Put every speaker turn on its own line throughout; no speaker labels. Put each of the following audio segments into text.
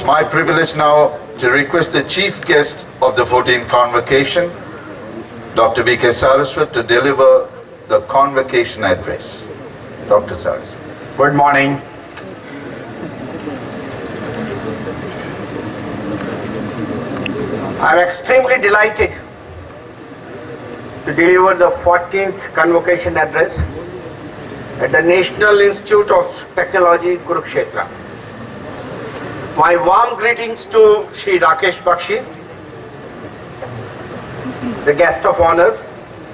It's my privilege now to request the chief guest of the 14th Convocation, Dr. V.K. Sarsawat, to deliver the Convocation address. Dr. Sarsawat.
Good morning. I am extremely delighted to deliver the 14th Convocation address at the National Institute of Technology, Kurukshetra. My warm greetings to Shri Bakshi, the guest of honor,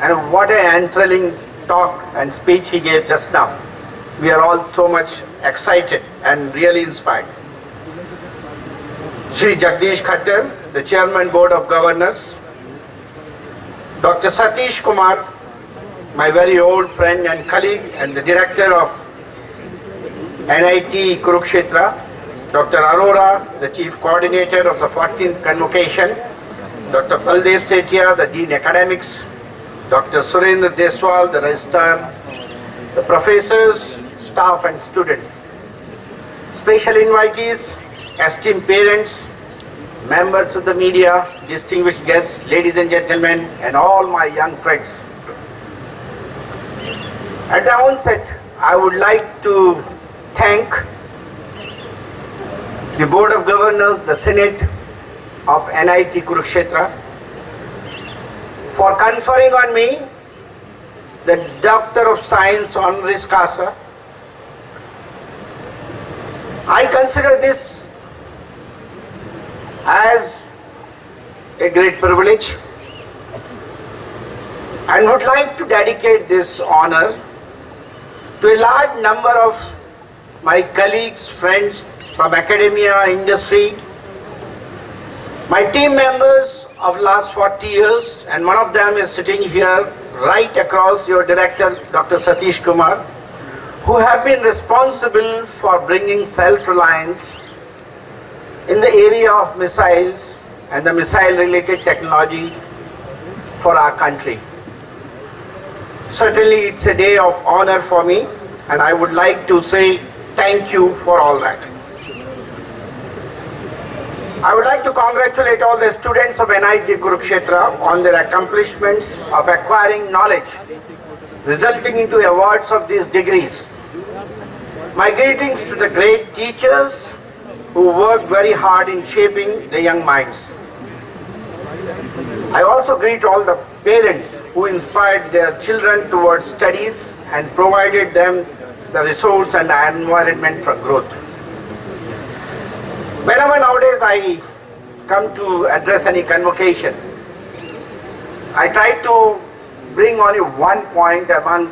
and what an enthralling talk and speech he gave just now. We are all so much excited and really inspired. Shri Jagdish Khattar, the Chairman Board of Governors, Dr. Satish Kumar, my very old friend and colleague and the Director of NIT Kurukshetra, Dr. Arora, the Chief Coordinator of the 14th Convocation, Dr. Baldev Sethia, the Dean Academics, Dr. Surendra Deswal, the Registrar, the professors, staff and students, special invitees, esteemed parents, members of the media, distinguished guests, ladies and gentlemen, and all my young friends. At the onset, I would like to thank the Board of Governors, the Senate of NIT Kurukshetra, for conferring on me the Doctor of Science honoris causa. I consider this as a great privilege and would like to dedicate this honor to a large number of my colleagues, friends from academia, industry, my team members of last 40 years, and one of them is sitting here right across your director, Dr. Satish Kumar, who have been responsible for bringing self-reliance in the area of missiles and the missile-related technology for our country. Certainly, it's a day of honor for me, and I would like to say thank you for all that. I would like to congratulate all the students of NIT Kurukshetra on their accomplishments of acquiring knowledge, resulting into awards of these degrees. My greetings to the great teachers who worked very hard in shaping the young minds. I also greet all the parents who inspired their children towards studies and provided them the resource and the environment for growth. Whenever nowadays I come to address any convocation, I try to bring only one point among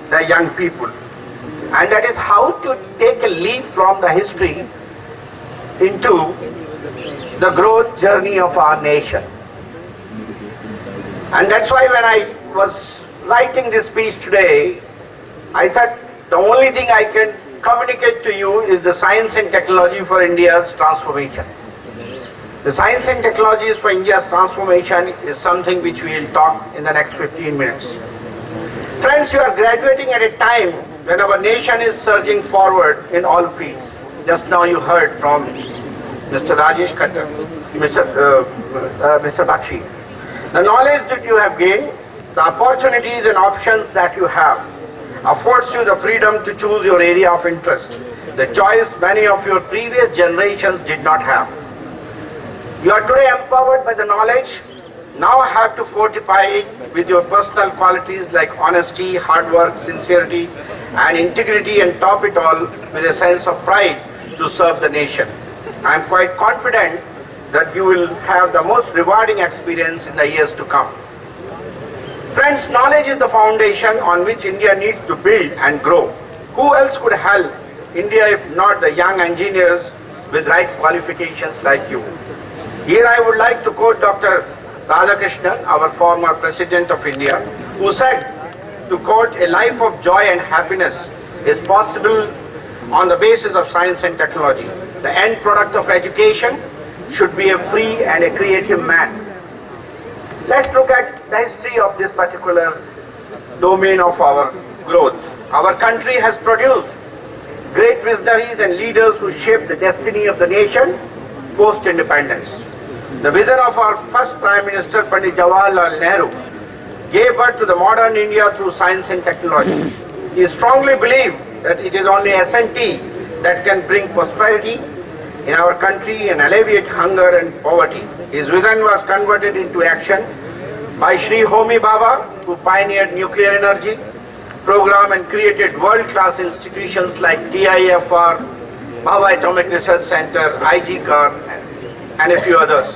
the young people, and that is how to take a leaf from the history into the growth journey of our nation. And that's why when I was writing this speech today, I thought the only thing I can communicate to you is the science and technology for India's transformation. The science and technologies for India's transformation is something which we will talk in the next 15 minutes. Friends, you are graduating at a time when our nation is surging forward in all fields. Just now you heard from Mr. Rajesh Khattar, Mr. Bakshi. The knowledge that you have gained, the opportunities and options that you have, affords you the freedom to choose your area of interest, the choice many of your previous generations did not have. You are today empowered by the knowledge, now have to fortify it with your personal qualities like honesty, hard work, sincerity, and integrity, and top it all with a sense of pride to serve the nation. I am quite confident that you will have the most rewarding experience in the years to come. Friends, knowledge is the foundation on which India needs to build and grow. Who else could help India if not the young engineers with right qualifications like you? Here I would like to quote Dr. Radhakrishnan, our former President of India, who said, to quote, "A life of joy and happiness is possible on the basis of science and technology. The end product of education should be a free and a creative man." Let's look at the history of this particular domain of our growth. Our country has produced great visionaries and leaders who shaped the destiny of the nation post-independence. The vision of our first Prime Minister, Pandit Jawaharlal Nehru, gave birth to the modern India through science and technology. He strongly believed that it is only S&T that can bring prosperity in our country and alleviate hunger and poverty. His vision was converted into action by Shri Homi Baba, who pioneered nuclear energy program and created world-class institutions like TIFR, Baba Atomic Research Center, IGCAR, and a few others.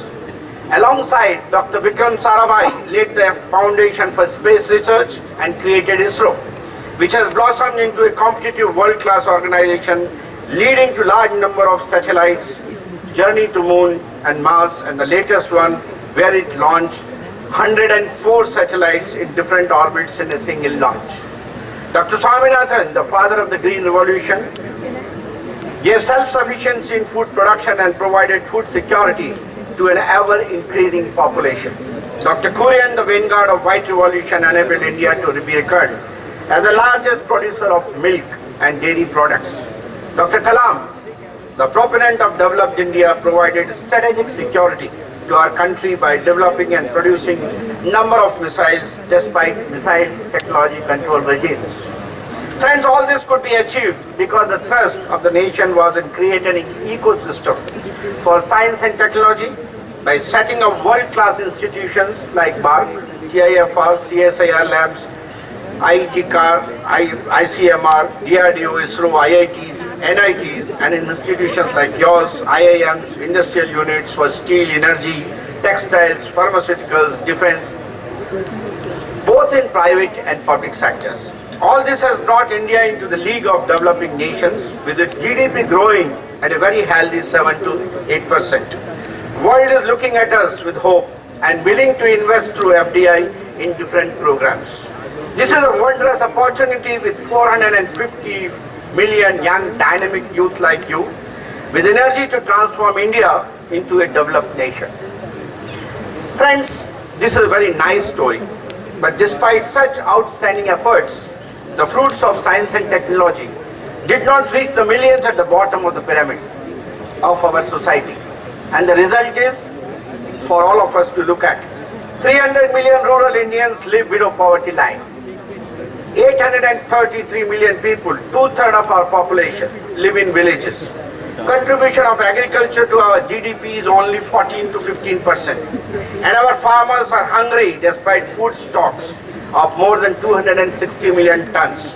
Alongside, Dr. Vikram Sarabhai laid the foundation for space research and created ISRO, which has blossomed into a competitive world-class organization leading to large number of satellites, journey to moon and Mars, and the latest one where it launched 104 satellites in different orbits in a single launch. Dr. Swaminathan, the father of the Green Revolution, gave self-sufficiency in food production and provided food security to an ever-increasing population. Dr. Kurian, the vanguard of White Revolution, enabled India to be reckoned as the largest producer of milk and dairy products. Dr. Kalam, the proponent of developed India, provided strategic security to our country by developing and producing number of missiles despite missile technology control regimes. Friends, all this could be achieved because the thrust of the nation was in creating an ecosystem for science and technology by setting up world-class institutions like BARC, TIFR, CSIR labs, IGCAR, ICMR, DRDO, ISRO, IITs, NITs, and in institutions like yours, IIMs, industrial units for steel, energy, textiles, pharmaceuticals, defense, both in private and public sectors. All this has brought India into the league of developing nations, with its GDP growing at a very healthy 7 to 8%. World is looking at us with hope and willing to invest through FDI in different programs. This is a wondrous opportunity with 450 million young dynamic youth like you, with energy to transform India into a developed nation. Friends, this is a very nice story, but despite such outstanding efforts, the fruits of science and technology did not reach the millions at the bottom of the pyramid of our society. And the result is for all of us to look at. 300 million rural Indians live below poverty line. 833 million people, two-thirds of our population, live in villages. Contribution of agriculture to our GDP is only 14 to 15%. And our farmers are hungry despite food stocks of more than 260 million tons.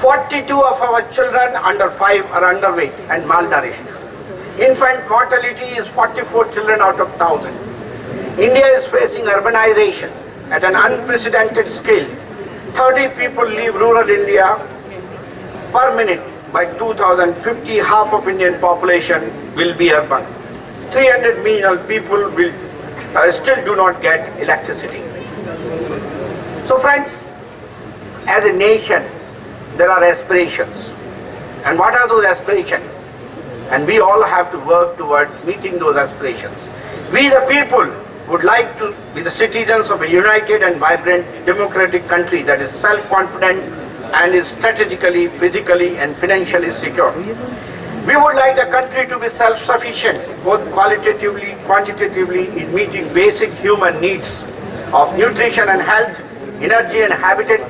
42 of our children under 5 are underweight and malnourished. Infant mortality is 44 children out of 1,000. India is facing urbanization at an unprecedented scale. 30 people leave rural India per minute. By 2050, half of Indian population will be urban. 300 million people will still do not get electricity. So friends, as a nation, there are aspirations. And what are those aspirations? And we all have to work towards meeting those aspirations. We the people would like to be the citizens of a united and vibrant democratic country that is self-confident and is strategically, physically and financially secure. We would like the country to be self-sufficient, both qualitatively, quantitatively, in meeting basic human needs of nutrition and health, energy and habitat,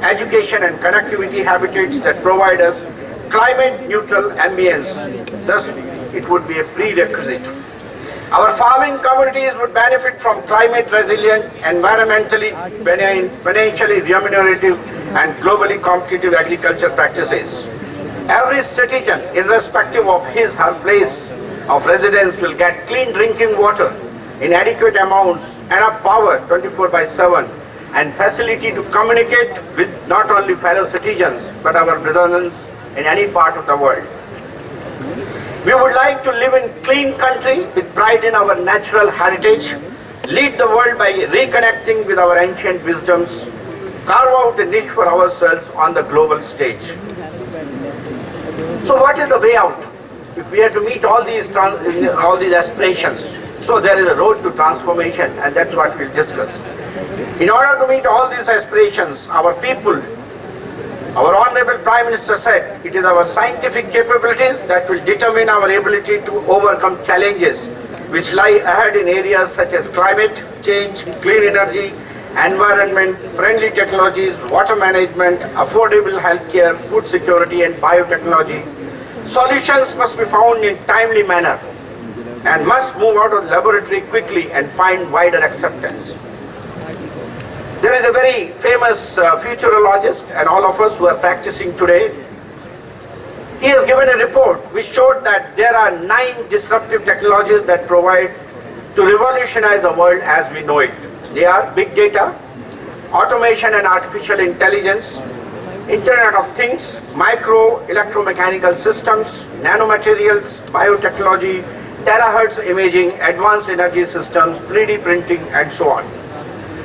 education and connectivity habitats that provide us climate-neutral ambience. Thus, it would be a prerequisite. Our farming communities would benefit from climate-resilient, environmentally, financially remunerative, and globally competitive agriculture practices. Every citizen, irrespective of his or her place of residence, will get clean drinking water in adequate amounts, enough power 24/7, and facility to communicate with not only fellow citizens, but our brethren in any part of the world. We would like to live in clean country with pride in our natural heritage, lead the world by reconnecting with our ancient wisdoms, carve out a niche for ourselves on the global stage. So what is the way out? If we are to meet all these aspirations, so there is a road to transformation, and that's what we'll discuss. In order to meet all these aspirations, our people Our Honorable Prime Minister said, it is our scientific capabilities that will determine our ability to overcome challenges which lie ahead in areas such as climate change, clean energy, environment, friendly technologies, water management, affordable healthcare, food security and biotechnology. Solutions must be found in timely manner and must move out of the laboratory quickly and find wider acceptance. There is a very famous futurologist, and all of us who are practicing today, he has given a report which showed that there are 9 disruptive technologies that provide to revolutionize the world as we know it. They are big data, automation and artificial intelligence, Internet of Things, micro electromechanical systems, nanomaterials, biotechnology, terahertz imaging, advanced energy systems, 3D printing and so on.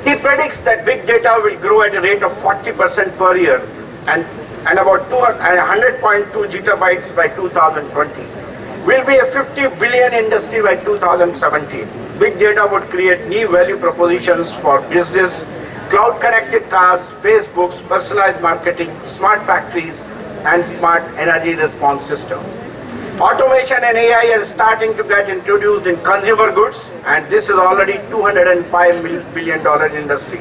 He predicts that big data will grow at a rate of 40% per year and about 100.2 gigabytes by 2020. Will be a 50 billion industry by 2017. Big data would create new value propositions for business, cloud-connected cars, Facebooks, personalized marketing, smart factories, and smart energy response system. Automation and AI are starting to get introduced in consumer goods, and this is already $205 billion industry.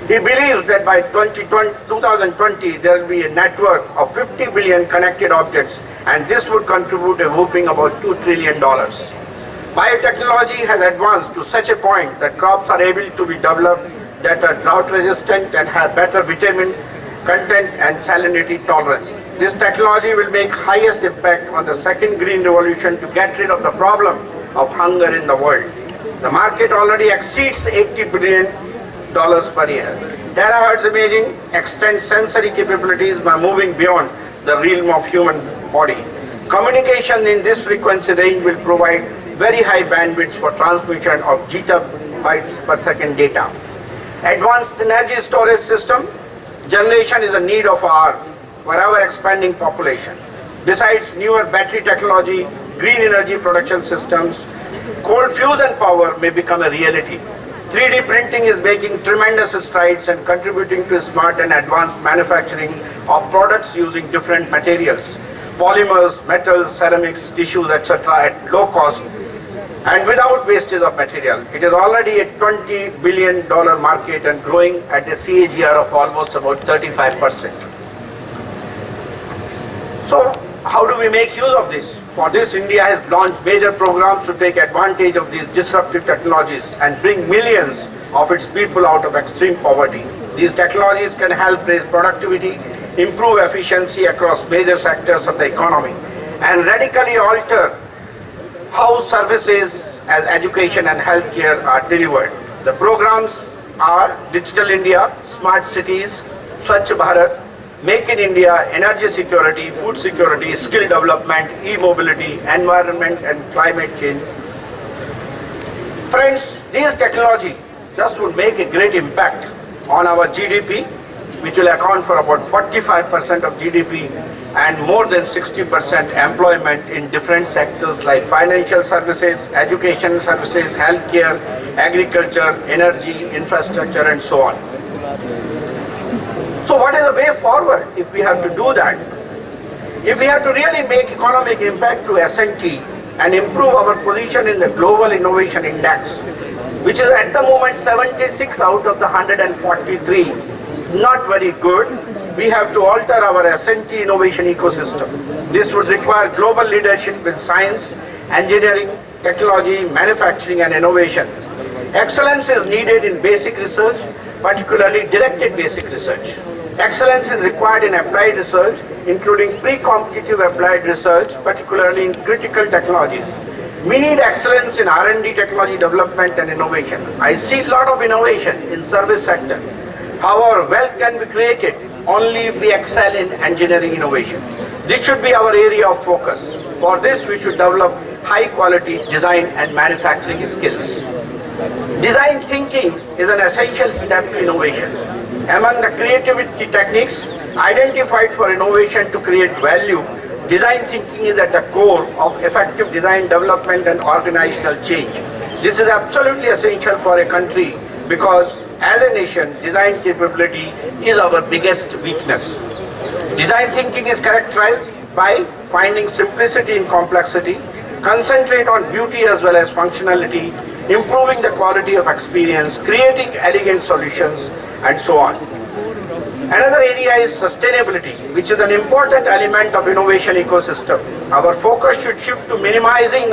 He believes that by 2020, there will be a network of 50 billion connected objects, and this would contribute a whopping about $2 trillion. Biotechnology has advanced to such a point that crops are able to be developed that are drought resistant and have better vitamin content and salinity tolerance. This technology will make highest impact on the second green revolution to get rid of the problem of hunger in the world. The market already exceeds $80 billion per year. Terahertz imaging extends sensory capabilities by moving beyond the realm of human body. Communication in this frequency range will provide very high bandwidth for transmission of gigabytes per second data. Advanced energy storage system. Generation is a need of our forever expanding population. Besides newer battery technology, green energy production systems, cold fusion power may become a reality. 3D printing is making tremendous strides and contributing to smart and advanced manufacturing of products using different materials, polymers, metals, ceramics, tissues, etc. at low cost and without wastage of material. It is already a $20 billion market and growing at a CAGR of almost about 35%. So how do we make use of this? For this, India has launched major programs to take advantage of these disruptive technologies and bring millions of its people out of extreme poverty. These technologies can help raise productivity, improve efficiency across major sectors of the economy, and radically alter how services as education and healthcare are delivered. The programs are Digital India, Smart Cities, Swachh Bharat, Make in India, energy security, food security, skill development, e-mobility, environment and climate change. Friends, these technology just would make a great impact on our GDP, which will account for about 45% of GDP and more than 60% employment in different sectors like financial services, education services, healthcare, agriculture, energy, infrastructure and so on. So what is the way forward if we have to do that? If we have to really make economic impact to S&T and improve our position in the Global Innovation Index, which is at the moment 76 out of the 143, not very good, we have to alter our S&T innovation ecosystem. This would require global leadership in science, engineering, technology, manufacturing and innovation. Excellence is needed in basic research, particularly directed basic research. Excellence is required in applied research, including pre-competitive applied research, particularly in critical technologies. We need excellence in R&D technology development and innovation. I see a lot of innovation in service sector. However, wealth can be created only if we excel in engineering innovation. This should be our area of focus. For this, we should develop high-quality design and manufacturing skills. Design thinking is an essential step to innovation. Among the creativity techniques identified for innovation to create value, design thinking is at the core of effective design development and organizational change. This is absolutely essential for a country because as a nation, design capability is our biggest weakness. Design thinking is characterized by finding simplicity in complexity, concentrate on beauty as well as functionality, improving the quality of experience, creating elegant solutions, and so on. Another area is sustainability, which is an important element of innovation ecosystem. Our focus should shift to minimizing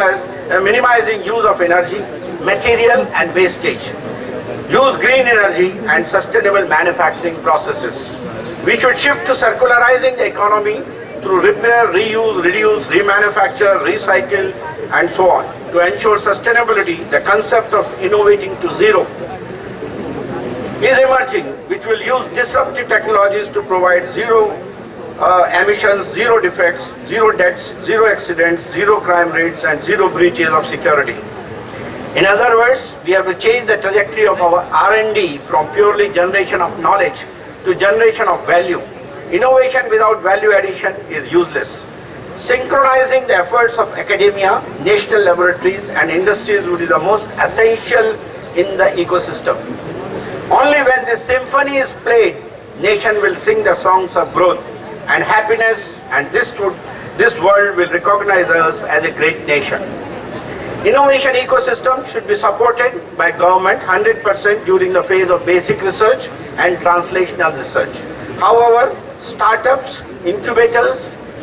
use of energy, material, and wastage. Use green energy and sustainable manufacturing processes. We should shift to circularizing the economy through repair, reuse, reduce, remanufacture, recycle, and so on. To ensure sustainability, the concept of innovating to zero is emerging, which will use disruptive technologies to provide zero emissions, zero defects, zero deaths, zero accidents, zero crime rates, and zero breaches of security. In other words, we have to change the trajectory of our R&D from purely generation of knowledge to generation of value. Innovation without value addition is useless. Synchronizing the efforts of academia, national laboratories, and industries would be the most essential in the ecosystem. Only when this symphony is played, nation will sing the songs of growth and happiness, and this world will recognize us as a great nation. Innovation ecosystem should be supported by government 100% during the phase of basic research and translational research. However, startups, incubators,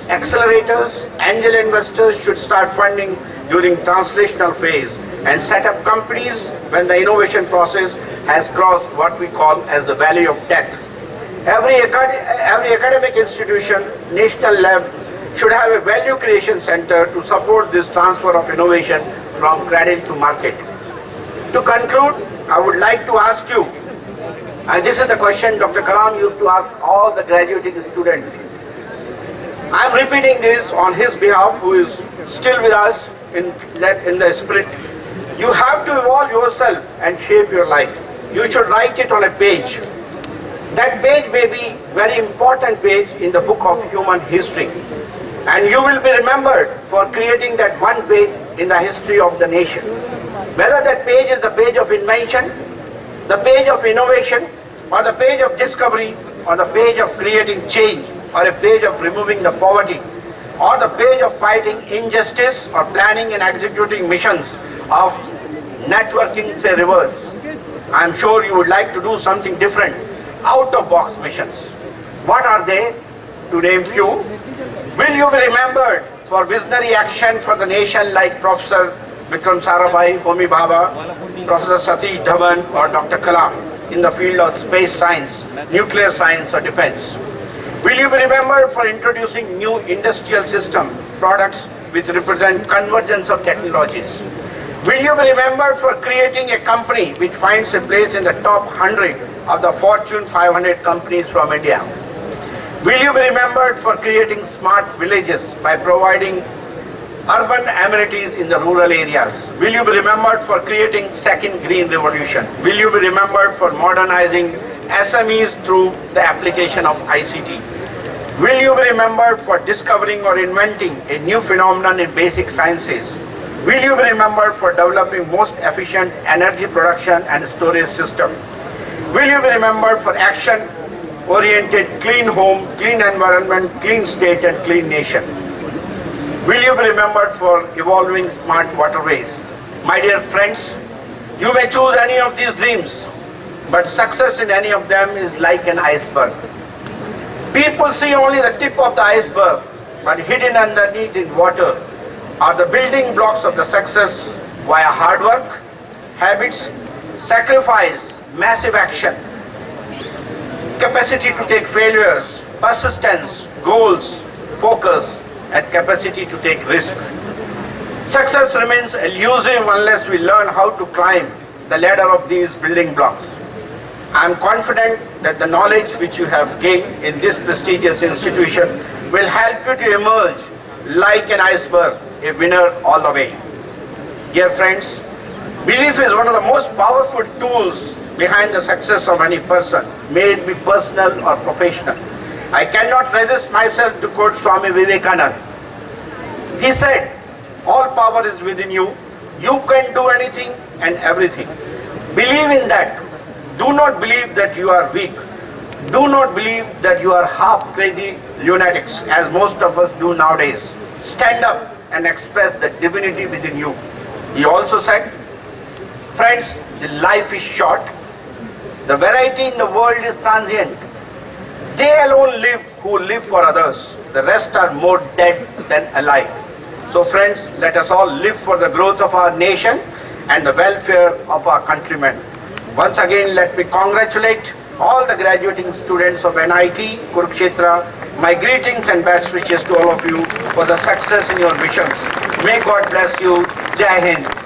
accelerators, angel investors should start funding during translational phase and set up companies when the innovation process has crossed what we call as the valley of death. Every academic institution, national lab should have a value creation center to support this transfer of innovation from cradle to market. To conclude, I would like to ask you, and this is the question Dr. Kalam used to ask all the graduating students. I am repeating this on his behalf, who is still with us in the spirit. You have to evolve yourself and shape your life. You should write it on a page. That page may be very important page in the book of human history. And you will be remembered for creating that one page in the history of the nation. Whether that page is the page of invention, the page of innovation, or the page of discovery, or the page of creating change, or a page of removing the poverty, or the page of fighting injustice, or planning and executing missions of networking, say reverse. I am sure you would like to do something different, out-of-box missions. What are they? To name few. Will you be remembered for visionary action for the nation like Professor Vikram Sarabhai, Homi Bhabha, Professor Satish Dhawan, or Dr. Kalam in the field of space science, nuclear science, or defense? Will you be remembered for introducing new industrial system products which represent convergence of technologies? Will you be remembered for creating a company which finds a place in the top 100 of the Fortune 500 companies from India? Will you be remembered for creating smart villages by providing urban amenities in the rural areas? Will you be remembered for creating second green revolution? Will you be remembered for modernizing SMEs through the application of ICT? Will you be remembered for discovering or inventing a new phenomenon in basic sciences? Will you be remembered for developing most efficient energy production and storage system? Will you be remembered for action-oriented clean home, clean environment, clean state, and clean nation? Will you be remembered for evolving smart waterways? My dear friends, you may choose any of these dreams, but success in any of them is like an iceberg. People see only the tip of the iceberg, but hidden underneath in water are the building blocks of the success via hard work, habits, sacrifice, massive action, capacity to take failures, persistence, goals, focus, and capacity to take risk. Success remains elusive unless we learn how to climb the ladder of these building blocks. I am confident that the knowledge which you have gained in this prestigious institution will help you to emerge like an iceberg, a winner all the way. Dear friends, belief is one of the most powerful tools behind the success of any person, may it be personal or professional. I cannot resist myself to quote Swami Vivekananda. He said, all power is within you. You can do anything and everything. Believe in that. Do not believe that you are weak. Do not believe that you are half crazy lunatics, as most of us do nowadays. Stand up and express the divinity within you. He also said, friends, the life is short. The variety in the world is transient. They alone live who live for others. The rest are more dead than alive. So friends, let us all live for the growth of our nation and the welfare of our countrymen. Once again, let me congratulate all the graduating students of NIT, Kurukshetra. My greetings and best wishes to all of you for the success in your missions. May God bless you. Jai Hind.